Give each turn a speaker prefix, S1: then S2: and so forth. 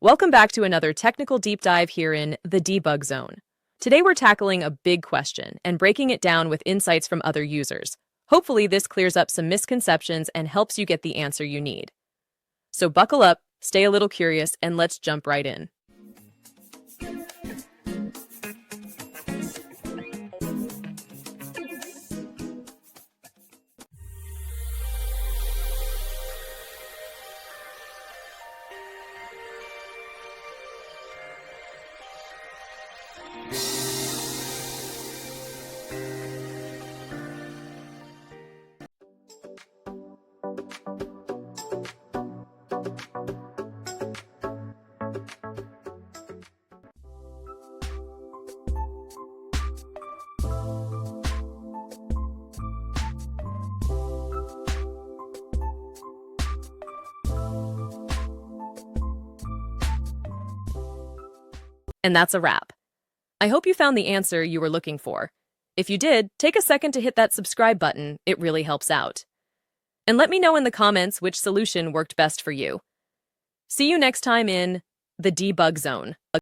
S1: Welcome back to another technical deep dive here in the debug zone. Today we're tackling a big question and breaking it down with insights from other users. Hopefully this clears up some misconceptions and helps you get the answer you need. So buckle up, stay a little curious, and let's jump right in. And that's a wrap. I hope you found the answer you were looking for. If you did, take a second to hit that subscribe button. It really helps out. And let me know in the comments which solution worked best for you. See you next time in the debug zone.